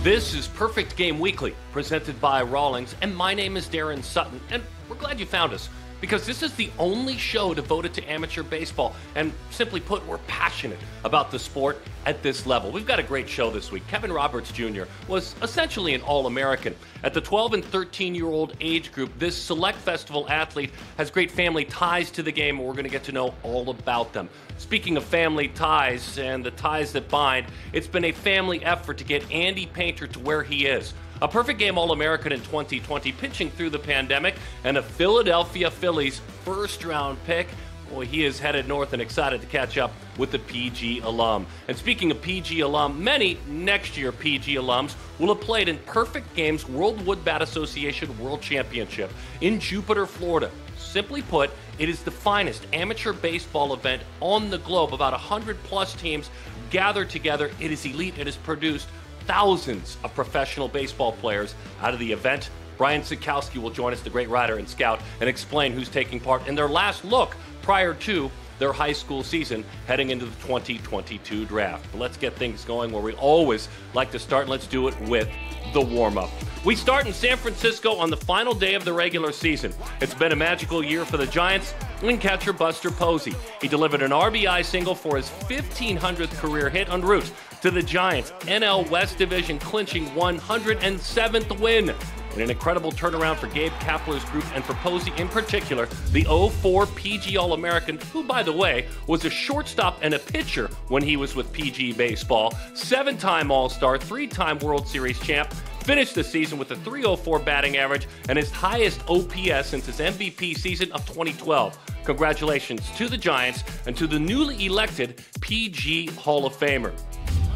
This is Perfect Game Weekly, presented by Rawlings, and my name is Darren Sutton, and we're glad you found us, because this is the only show devoted to amateur baseball, and simply put, we're passionate about the sport at this level. We've got a great show this week. Kevin Roberts Jr. was essentially an All-American. At the 12 and 13-year-old age group, this select festival athlete has great family ties to the game, and we're going to get to know all about them. Speaking of family ties and the ties that bind, it's been a family effort to get Andy Painter to where he is. A perfect game All-American in 2020, pitching through the pandemic, and a Philadelphia Phillies first-round pick. Boy, he is headed north and excited to catch up with the PG alum. And speaking of PG alum, many next year PG alums will have played in Perfect Game's World Wood Bat Association World Championship in Jupiter, Florida. Simply put, it is the finest amateur baseball event on the globe. About 100-plus teams gathered together. It is elite. It has produced thousands of professional baseball players out of the event. Brian Sakowski will join us, the great writer and scout, and explain who's taking part in their last look prior to their high school season heading into the 2022 draft. But let's get things going where we always like to start, and let's do it with the warm-up. We start in San Francisco on the final day of the regular season. It's been a magical year for the Giants and catcher Buster Posey. He delivered an RBI single for his 1,500th career hit en route to the Giants' NL West Division clinching 107th win. In an incredible turnaround for Gabe Kapler's group and for Posey in particular, the 04 PG All-American, who, by the way, was a shortstop and a pitcher when he was with PG Baseball, 7-time All-Star, 3-time World Series champ, finished the season with a .304 batting average and his highest OPS since his MVP season of 2012. Congratulations to the Giants and to the newly elected PG Hall of Famer.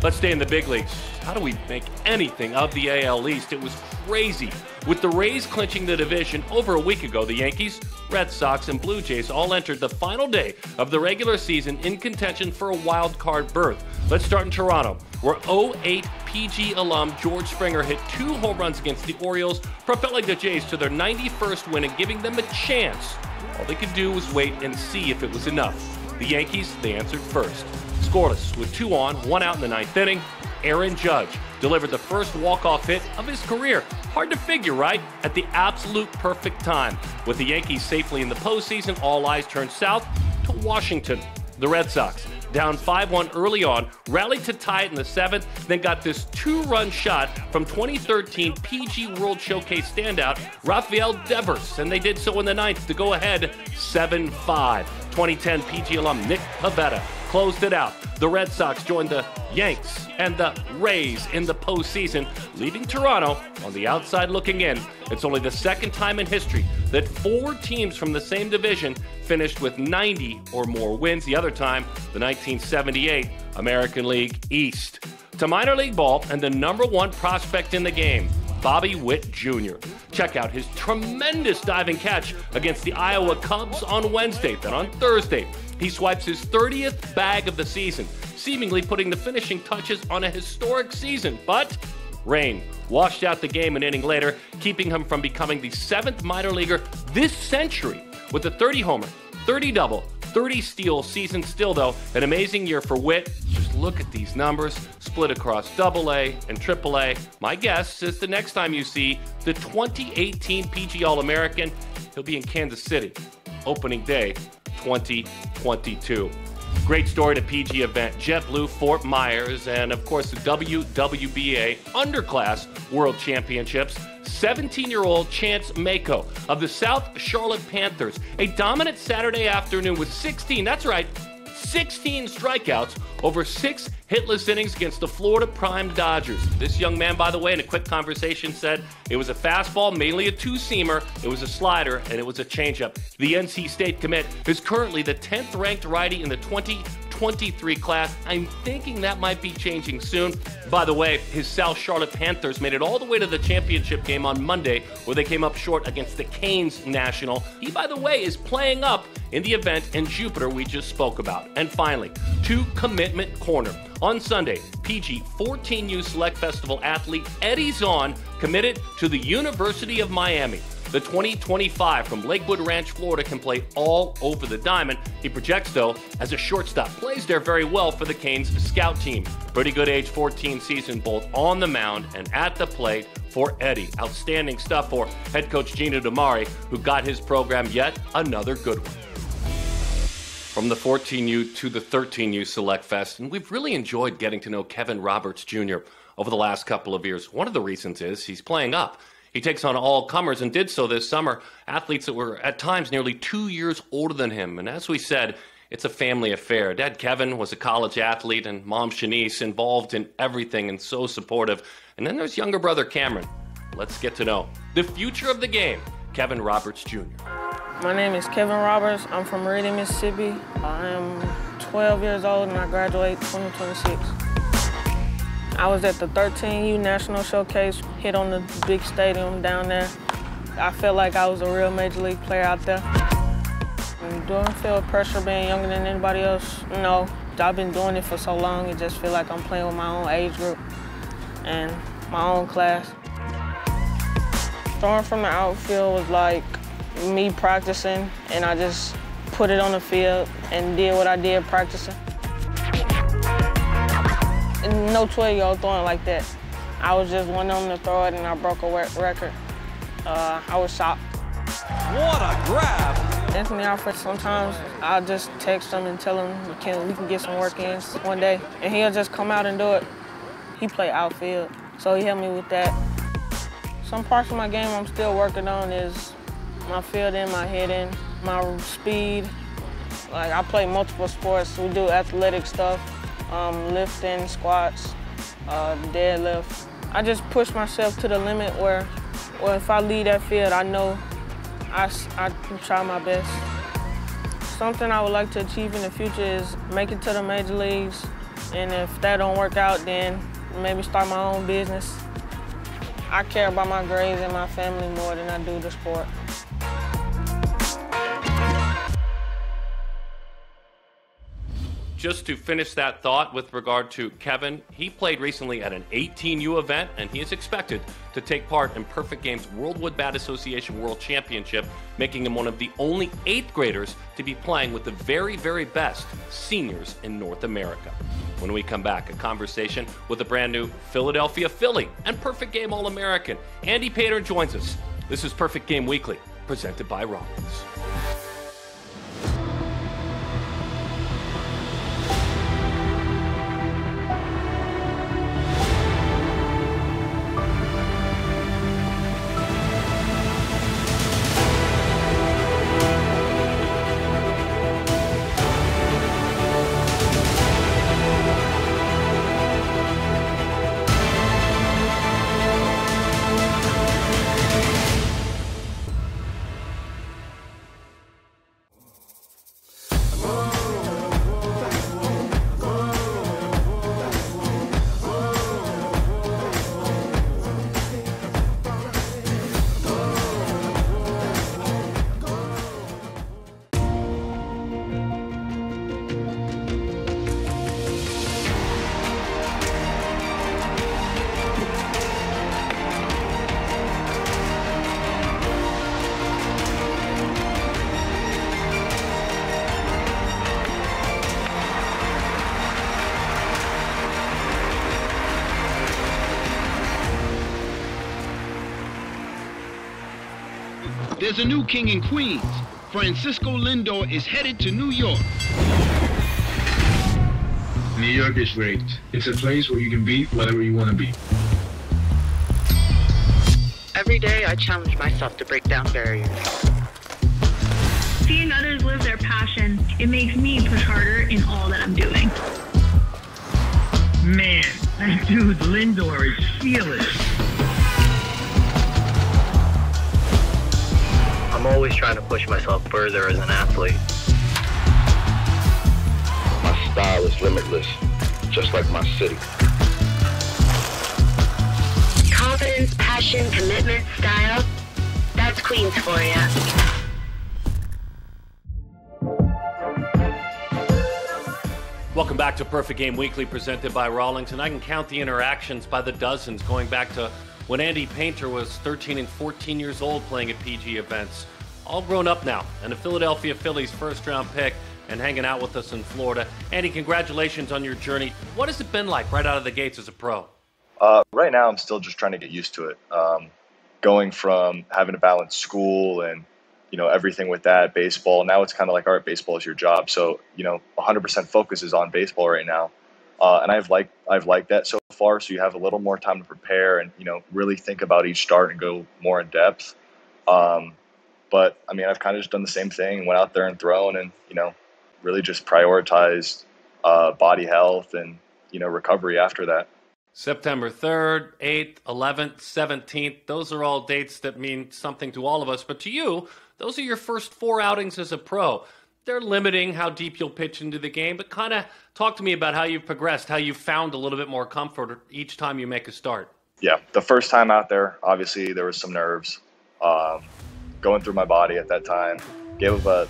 Let's stay in the big leagues. How do we make anything of the AL East? It was crazy. With the Rays clinching the division over a week ago, the Yankees, Red Sox, and Blue Jays all entered the final day of the regular season in contention for a wild card berth. Let's start in Toronto, where 08 PG alum George Springer hit 2 home runs against the Orioles, propelling the Jays to their 91st win and giving them a chance. All they could do was wait and see if it was enough. The Yankees, they answered first. Scoreless with 2 on, 1 out in the 9th inning, Aaron Judge delivered the first walk-off hit of his career. Hard to figure, right? At the absolute perfect time. With the Yankees safely in the postseason, all eyes turned south to Washington. The Red Sox, down 5-1 early on, rallied to tie it in the 7th, then got this 2-run shot from 2013 PG World Showcase standout Rafael Devers, and they did so in the 9th to go ahead 7-5. 2010 PG alum Nick Pivetta closed it out. The Red Sox joined the Yanks and the Rays in the postseason, leaving Toronto on the outside looking in. It's only the second time in history that 4 teams from the same division finished with 90 or more wins. The other time, the 1978 American League East. To minor league ball and the #1 prospect in the game, Bobby Witt Jr. Check out his tremendous diving catch against the Iowa Cubs on Wednesday. Then on Thursday, he swipes his 30th bag of the season, seemingly putting the finishing touches on a historic season. But rain washed out the game an inning later, keeping him from becoming the 7th minor leaguer this century with a 30-homer, 30-double, 30-steal season. Still, though, an amazing year for Witt. Just look at these numbers, split across AA and AAA. My guess is the next time you see the 2018 PG All-American, he'll be in Kansas City, opening day 2022. Great story to PG event, JetBlue, Fort Myers, and of course the WWBA Underclass World Championships. 17-year-old Chance Mako of the South Charlotte Panthers. A dominant Saturday afternoon with 16, that's right, 16 strikeouts over 6 hitless innings against the Florida Prime Dodgers. This young man, by the way, in a quick conversation said it was a fastball, mainly a 2-seamer, it was a slider, and it was a changeup. The NC State commit is currently the 10th ranked righty in the 2023 class. I'm thinking that might be changing soon. By the way, his South Charlotte Panthers made it all the way to the championship game on Monday, where they came up short against the Canes National. He, by the way, is playing up in the event in Jupiter we just spoke about. And finally, to Commitment Corner. On Sunday, PG 14U Select Festival athlete Eddie Zahn committed to the University of Miami. The 2025 from Lakewood Ranch, Florida can play all over the diamond. He projects, though, as a shortstop. Plays there very well for the Canes scout team. Pretty good age 14 season, both on the mound and at the plate for Eddie. Outstanding stuff for head coach Gino Termarr, who got his program yet another good one. From the 14U to the 13U Select Fest, and we've really enjoyed getting to know Kevin Roberts Jr. over the last couple of years. One of the reasons is he's playing up. He takes on all comers and did so this summer, athletes that were at times nearly 2 years older than him. And as we said, it's a family affair. Dad Kevin was a college athlete and Mom Shanice involved in everything and so supportive. And then there's younger brother Cameron. Let's get to know the future of the game, Kevin Roberts Jr. My name is Kevin Roberts. I'm from Meridian, Mississippi. I am 12 years old and I graduate 2026. I was at the 13U National Showcase, hit on the big stadium down there. I felt like I was a real major league player out there. And don't feel pressure being younger than anybody else. No, I've been doing it for so long, it just feel like I'm playing with my own age group and my own class. Throwing from the outfield was like me practicing, and I just put it on the field and did what I did practicing. And no 12-year-old throwing like that. I was just one of them to throw it, and I broke a record. I was shocked. What a grab! Anthony Alfred, sometimes I'll just text him and tell him we can get some work in one day, and he'll just come out and do it. He played outfield, so he helped me with that. Some parts of my game I'm still working on is my fielding, my hitting, my speed. Like, I play multiple sports. We do athletic stuff, lifting, squats, deadlift. I just push myself to the limit where if I leave that field, I know I can try my best. Something I would like to achieve in the future is make it to the major leagues, and if that don't work out, then maybe start my own business. I care about my grades and my family more than I do the sport. Just to finish that thought with regard to Kevin, he played recently at an 18U event, and he is expected to take part in Perfect Game's World Wood Bat Association World Championship, making him one of the only 8th graders to be playing with the very, very best seniors in North America. When we come back, a conversation with a brand new Philadelphia Philly and Perfect Game All-American. Andy Pater joins us. This is Perfect Game Weekly, presented by Rollins. There's a new king in Queens. Francisco Lindor is headed to New York. New York is great. It's a place where you can be whatever you want to be. Every day I challenge myself to break down barriers. Seeing others live their passion, it makes me push harder in all that I'm doing. Man, that dude Lindor is fearless. I'm always trying to push myself further as an athlete. My style is limitless, just like my city. Confidence, passion, commitment, style, that's Queens for ya. Welcome back to Perfect Game Weekly, presented by Rawlings, and I can count the interactions by the dozens, going back to when Andy Painter was 13 and 14 years old playing at PG events. All grown up now, and a Philadelphia Phillies first-round pick and hanging out with us in Florida. Andy, congratulations on your journey. What has it been like right out of the gates as a pro? Right now, I'm still just trying to get used to it. Going from having to balance school and, everything with that, baseball. Now it's kind of like, all right, baseball is your job. So, 100% focus is on baseball right now. And I've liked that so far. So you have a little more time to prepare and, really think about each start and go more in depth. But I've kind of just done the same thing, went out there and thrown and, really just prioritized body health and, recovery after that. September 3rd, 8th, 11th, 17th, those are all dates that mean something to all of us. But to you, those are your first 4 outings as a pro. They're limiting how deep you'll pitch into the game, but kind of talk to me about how you've progressed, how you've found a little bit more comfort each time you make a start. Yeah, the first time out there, obviously there was some nerves going through my body at that time. Gave up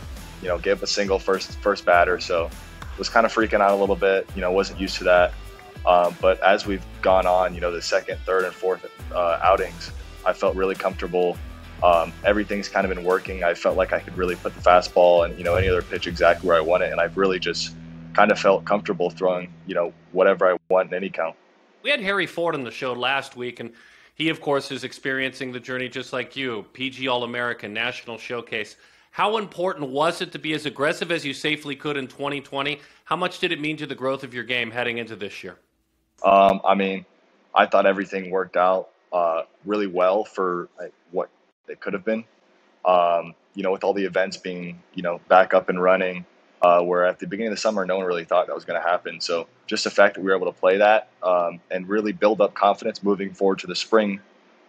a single first batter, so was kind of freaking out a little bit. Wasn't used to that. But as we've gone on, the second, third, and fourth outings, I felt really comfortable. Everything's kind of been working. I felt like I could really put the fastball and, any other pitch exactly where I want it. And I've really just kind of felt comfortable throwing, whatever I want in any count. We had Harry Ford on the show last week, and he, of course, is experiencing the journey just like you, PG All-American, National Showcase. How important was it to be as aggressive as you safely could in 2020? How much did it mean to the growth of your game heading into this year? I thought everything worked out really well for what it could have been. With all the events being, back up and running, where at the beginning of the summer, no one really thought that was going to happen. So just the fact that we were able to play that and really build up confidence moving forward to the spring,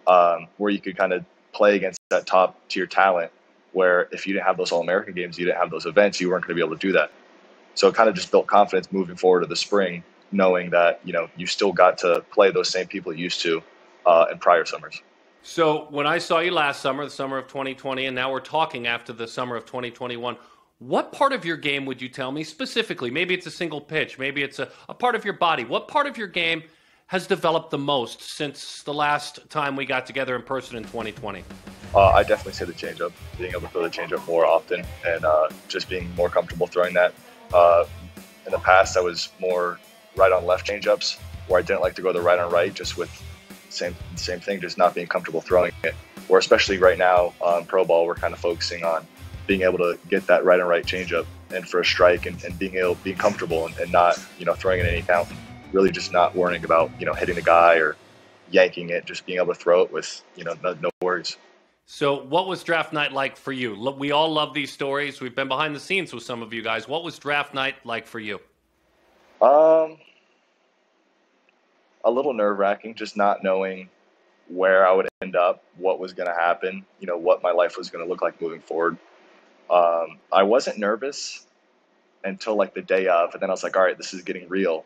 where you could kind of play against that top tier talent, where if you didn't have those All-American games, you didn't have those events, you weren't going to be able to do that. So it kind of just built confidence moving forward to the spring, knowing that, you still got to play those same people you used to in prior summers. So when I saw you last summer, the summer of 2020, and now we're talking after the summer of 2021, what part of your game would you tell me specifically? Maybe it's a single pitch. Maybe it's a part of your body. What part of your game has developed the most since the last time we got together in person in 2020? I definitely say the changeup, being able to throw the changeup more often and just being more comfortable throwing that. In the past, I was more right on left changeups, where I didn't like to go the right on right, just with same thing, just not being comfortable throwing it. Or especially right now on pro ball, we're kind of focusing on being able to get that right on right changeup and for a strike and being comfortable and not throwing it in any count. Really just not worrying about hitting the guy or yanking it, just being able to throw it with no worries. So what was draft night like for you? We all love these stories. We've been behind the scenes with some of you guys. What was draft night like for you? A little nerve-wracking, just not knowing where I would end up, what was going to happen, what my life was going to look like moving forward. I wasn't nervous until like the day of, and then I was like, all right, this is getting real.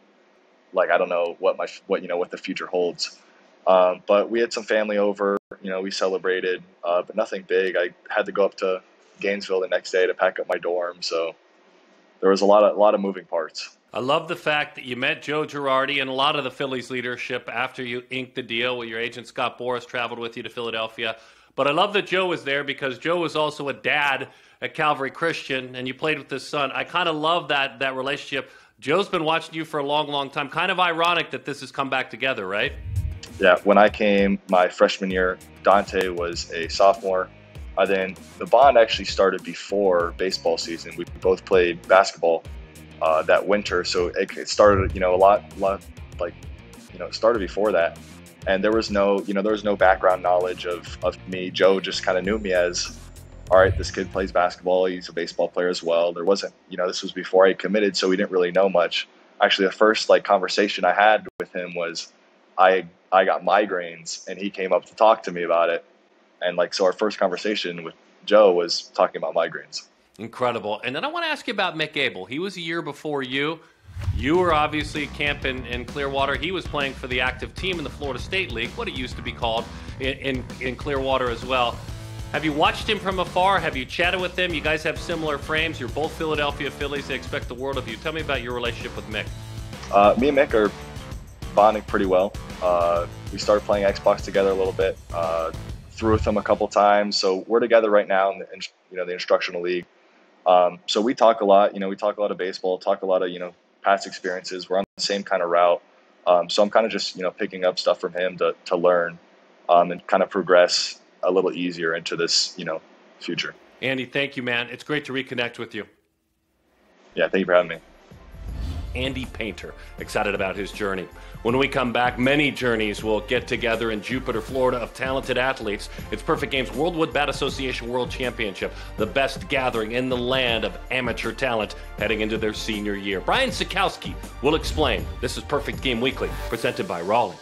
Like, I don't know what the future holds. But we had some family over, we celebrated, but nothing big. I had to go up to Gainesville the next day to pack up my dorm. So there was a lot of moving parts. I love the fact that you met Joe Girardi and a lot of the Phillies leadership after you inked the deal with your agent. Scott Boras traveled with you to Philadelphia. But I love that Joe was there because Joe was also a dad at Calvary Christian, and you played with his son. I kind of love that relationship. Joe's been watching you for a long, long time. Kind of ironic that this has come back together, right? Yeah, when I came my freshman year, Dante was a sophomore. Then the bond actually started before baseball season. We both played basketball that winter, so it started, a lot like, it started before that. And there was no background knowledge of me. Joe just kind of knew me as, all right, this kid plays basketball. He's a baseball player as well. There wasn't, this was before I committed, so we didn't really know much. Actually, the first conversation I had with him was, I got migraines, and he came up to talk to me about it. And so our first conversation with Joe was talking about migraines. Incredible. And then I want to ask you about Mick Abel. He was a year before you. You were obviously at camp in Clearwater. He was playing for the active team in the Florida State League, what it used to be called, in Clearwater as well. Have you watched him from afar? Have you chatted with him? You guys have similar frames. You're both Philadelphia Phillies. They expect the world of you. Tell me about your relationship with Mick. Me and Mick are bonding pretty well. We started playing Xbox together a little bit. Threw with him a couple times. So we're together right now in the instructional league. So we talk a lot. We talk a lot of baseball, talk a lot of past experiences. We're on the same kind of route. So I'm kind of just picking up stuff from him to learn and kind of progress a little easier into this future. Andy, thank you, man. It's great to reconnect with you. Yeah, thank you for having me. Andy Painter, excited about his journey. When we come back, many journeys will get together in Jupiter, Florida, of talented athletes. It's Perfect Game's World Wood Bat Association World Championship, the best gathering in the land of amateur talent heading into their senior year. Brian Sakowski will explain. This is Perfect Game Weekly, presented by Rawlings.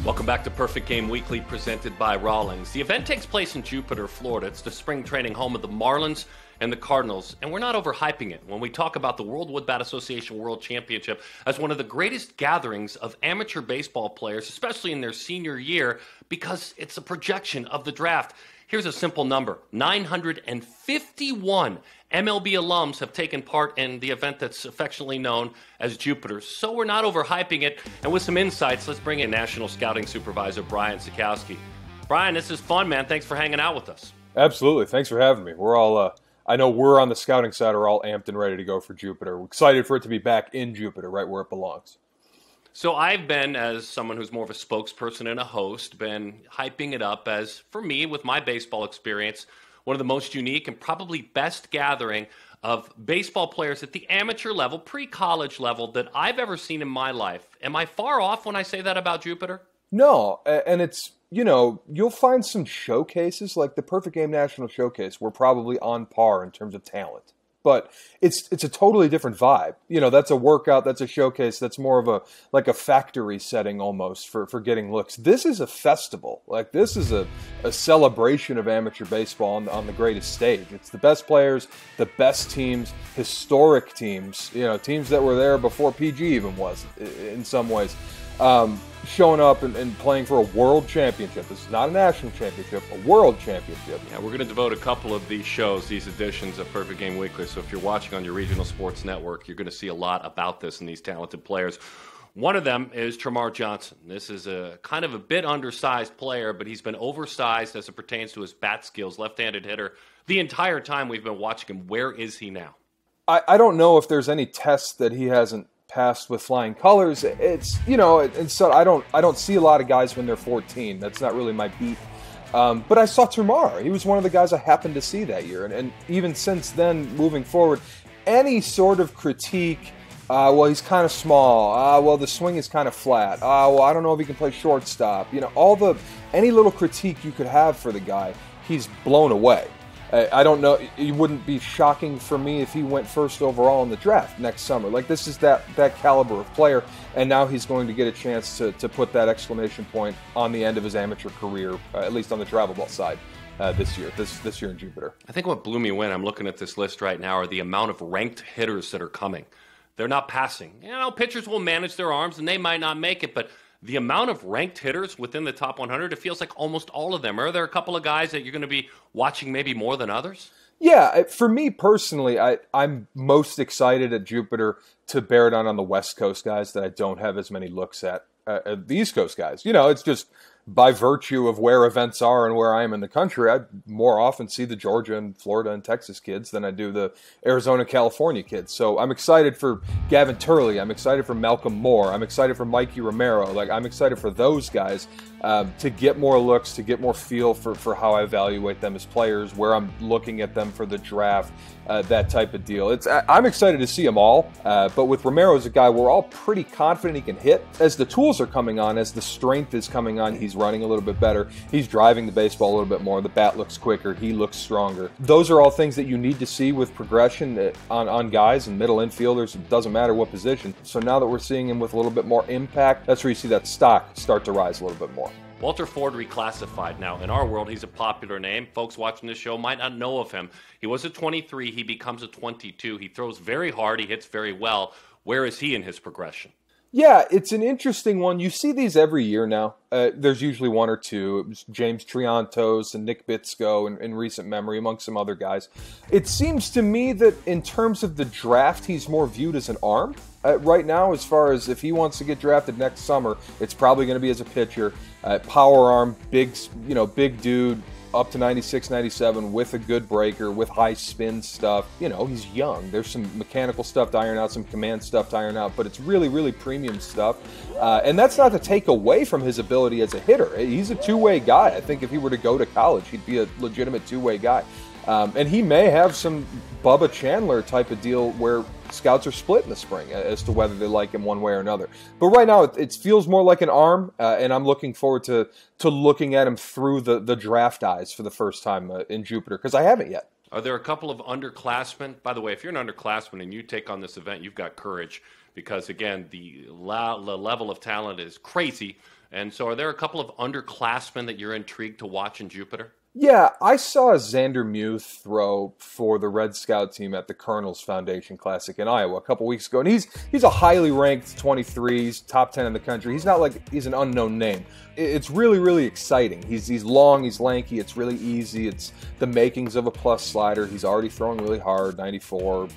Welcome back to Perfect Game Weekly, presented by Rawlings. The event takes place in Jupiter, Florida. It's the spring training home of the Marlins and the Cardinals, and we're not overhyping it when we talk about the World Wood Bat Association World Championship as one of the greatest gatherings of amateur baseball players, especially in their senior year, because it's a projection of the draft. Here's a simple number. 951 MLB alums have taken part in the event that's affectionately known as Jupiter. So we're not overhyping it. And with some insights, let's bring in National Scouting Supervisor Brian Sakowski. Brian, this is fun, man. Thanks for hanging out with us. Absolutely. Thanks for having me. We're all, I know we're on the scouting side are all amped and ready to go for Jupiter. We're excited for it to be back in Jupiter, right where it belongs. So I've been, as someone who's more of a spokesperson and a host, been hyping it up as, for me, with my baseball experience, one of the most unique and probably best gathering of baseball players at the amateur level, pre-college level, that I've ever seen in my life. Am I far off when I say that about Jupiter? No, and it's, you'll find some showcases, like the Perfect Game National Showcase, we're probably on par in terms of talent. But it's a totally different vibe. That's a workout, that's a showcase, that's more of a factory setting almost for getting looks. This is a festival. Like, this is a celebration of amateur baseball on the greatest stage. It's the best players, the best teams, historic teams, teams that were there before PG even was in some ways. Showing up and playing for a world championship. This is not a national championship, a world championship. Yeah, we're going to devote a couple of these shows, these editions of Perfect Game Weekly. So if you're watching on your regional sports network, you're going to see a lot about this and these talented players. One of them is Termarr Johnson. This is a kind of a bit undersized player, but he's been oversized as it pertains to his bat skills, left-handed hitter. The entire time we've been watching him, where is he now? I don't know if there's any tests that he hasn't passed with flying colors. It's and so I don't see a lot of guys when they're 14. That's not really my beat. But I saw Termarr. He was one of the guys I happened to see that year, and even since then, moving forward, any sort of critique. Well, he's kind of small. Well, the swing is kind of flat. Well, I don't know if he can play shortstop. Any little critique you could have for the guy, he's blown away. I don't know. It wouldn't be shocking for me if he went first overall in the draft next summer. Like, this is that caliber of player, and now he's going to get a chance to put that exclamation point on the end of his amateur career, at least on the travel ball side, this year in Jupiter. I think what blew me when I'm looking at this list right now are the amount of ranked hitters that are coming. They're not passing. Pitchers will manage their arms, and they might not make it, but the amount of ranked hitters within the top 100, it feels like almost all of them. Are there a couple of guys that you're going to be watching maybe more than others? Yeah, for me personally, I'm most excited at Jupiter to bear down on the West Coast guys that I don't have as many looks at the East Coast guys. It's just by virtue of where events are and where I am in the country, I more often see the Georgia and Florida and Texas kids than I do the Arizona, California kids. So I'm excited for Gavin Turley. I'm excited for Malcolm Moore. I'm excited for Mikey Romero. I'm excited for those guys to get more looks, to get more feel for how I evaluate them as players, where I'm looking at them for the draft, that type of deal. I'm excited to see them all, but with Romero as a guy, we're all pretty confident he can hit. As the tools are coming on, as the strength is coming on, he's running a little bit better. He's driving the baseball a little bit more. The bat looks quicker. He looks stronger. Those are all things that you need to see with progression on guys and middle infielders. It doesn't matter what position. So now that we're seeing him with a little bit more impact, that's where you see that stock start to rise a little bit more. Walter Ford reclassified. Now, in our world, he's a popular name. Folks watching this show might not know of him. He was a 23. He becomes a 22. He throws very hard. He hits very well. Where is he in his progression? Yeah, it's an interesting one. You see these every year now. There's usually one or two. It was James Triantos and Nick Bitsko in recent memory, among some other guys. It seems to me that in terms of the draft, he's more viewed as an arm right now, as far as if he wants to get drafted next summer, it's probably going to be as a pitcher. Power arm, big dude, up to 96, 97, with a good breaker, with high spin stuff. He's young. There's some mechanical stuff to iron out, some command stuff to iron out, but it's really, really premium stuff. And that's not to take away from his ability as a hitter. He's a two-way guy. I think if he were to go to college, he'd be a legitimate two-way guy. And he may have some Bubba Chandler type of deal where scouts are split in the spring as to whether they like him one way or another. But right now, it feels more like an arm, and I'm looking forward to looking at him through the draft eyes for the first time in Jupiter, because I haven't yet. Are there a couple of underclassmen? By the way, if you're an underclassman and you take on this event, you've got courage, because, again, the level of talent is crazy. And so are there a couple of underclassmen that you're intrigued to watch in Jupiter? Yeah, I saw Zander Mueth throw for the Red Scout team at the Colonels Foundation Classic in Iowa a couple weeks ago, and he's a highly ranked 23, he's top 10 in the country. He's not like he's an unknown name. It's really, really exciting. He's long, he's lanky, it's really easy. It's the makings of a plus slider. He's already throwing really hard, 94,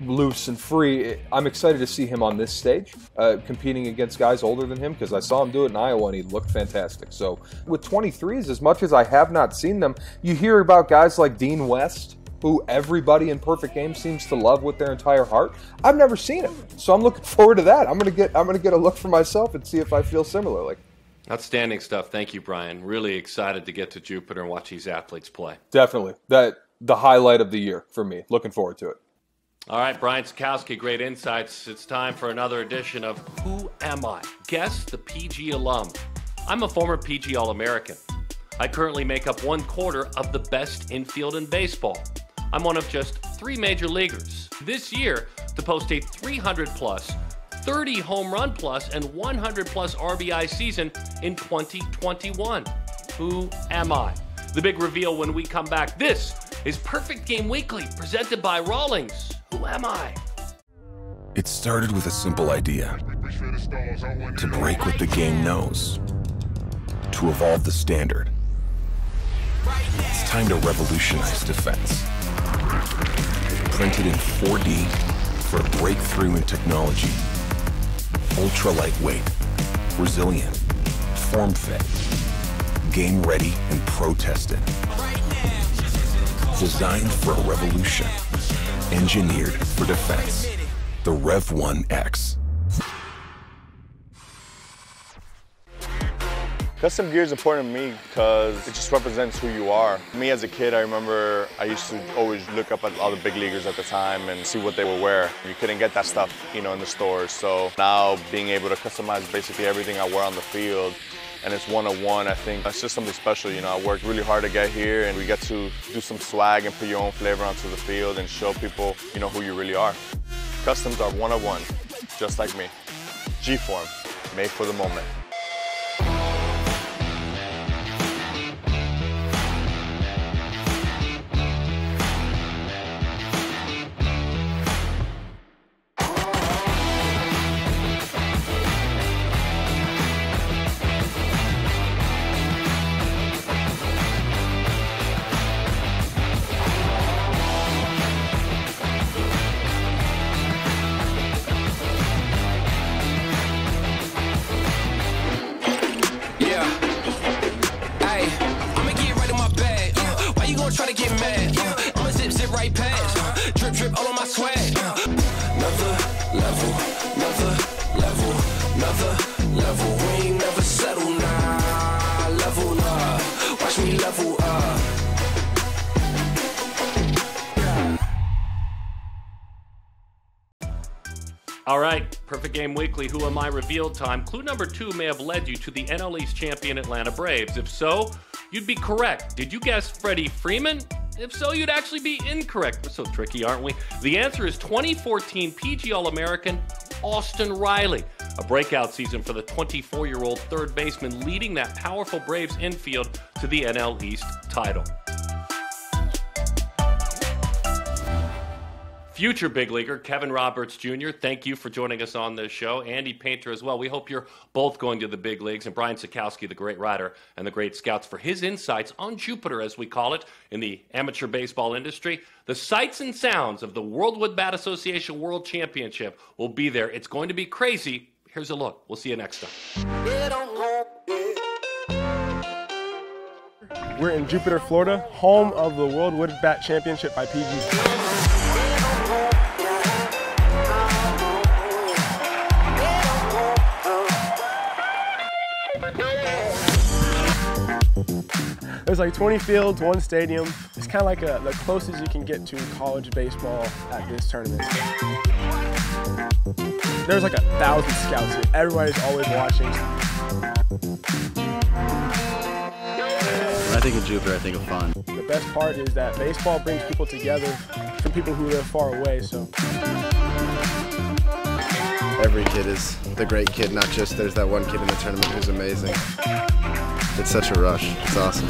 loose and free. I'm excited to see him on this stage, competing against guys older than him, because I saw him do it in Iowa and he looked fantastic. So with 23s, as much as I have not seen them, you hear about guys like Dean West, who everybody in Perfect Game seems to love with their entire heart. I've never seen him, so I'm looking forward to that. I'm gonna get a look for myself and see if I feel similarly. Outstanding stuff. Thank you, Brian. Really excited to get to Jupiter and watch these athletes play. Definitely. The highlight of the year for me. Looking forward to it. All right, Brian Sakowski, great insights. It's time for another edition of Who Am I? Guess the PG alum. I'm a former PG All-American. I currently make up 1/4 of the best infield in baseball. I'm one of just 3 major leaguers this year to post a 300-plus, 30 home run plus, and 100-plus RBI season in 2021. Who am I? The big reveal when we come back. This is Perfect Game Weekly, presented by Rawlings. Who am I? It started with a simple idea: to break what the game knows, to evolve the standard. It's time to revolutionize defense. Printed in 4D for a breakthrough in technology. Ultra lightweight, resilient, form fit, game ready and pro tested. Designed for a revolution. Engineered for defense. The Rev 1X. Custom gear is important to me because it just represents who you are. Me as a kid, I remember I used to always look up at all the big leaguers at the time and see what they would wear. You couldn't get that stuff, in the stores. So now being able to customize basically everything I wear on the field, and it's one-on-one, I think that's just something special. I worked really hard to get here, and we get to do some swag and put your own flavor onto the field and show people, who you really are. Customs are one-on-one, just like me. G-Form, made for the moment. Perfect Game Weekly, Who Am I revealed time. Clue number 2 may have led you to the NL East champion Atlanta Braves. If so, you'd be correct. Did you guess Freddie Freeman? If so, you'd actually be incorrect. We're so tricky, aren't we? The answer is 2014 PG All-American Austin Riley. A breakout season for the 24-year-old third baseman, leading that powerful Braves infield to the NL East title. Future big leaguer Kevin Roberts Jr., thank you for joining us on this show. Andy Painter as well. We hope you're both going to the big leagues. And Brian Sakowski, the great writer and the great scouts, for his insights on Jupiter, as we call it, in the amateur baseball industry. The sights and sounds of the World Wood Bat Association World Championship will be there. It's going to be crazy. Here's a look. We'll see you next time. We're in Jupiter, Florida, home of the World Wood Bat Championship by PG. There's like 20 fields, 1 stadium. It's kind of like the closest you can get to college baseball at this tournament. There's like 1,000 scouts here. Everybody's always watching. When I think of Jupiter, I think of fun. The best part is that baseball brings people together from people who live far away, so. Every kid is the great kid, not just there's that one kid in the tournament who's amazing. It's such a rush. It's awesome.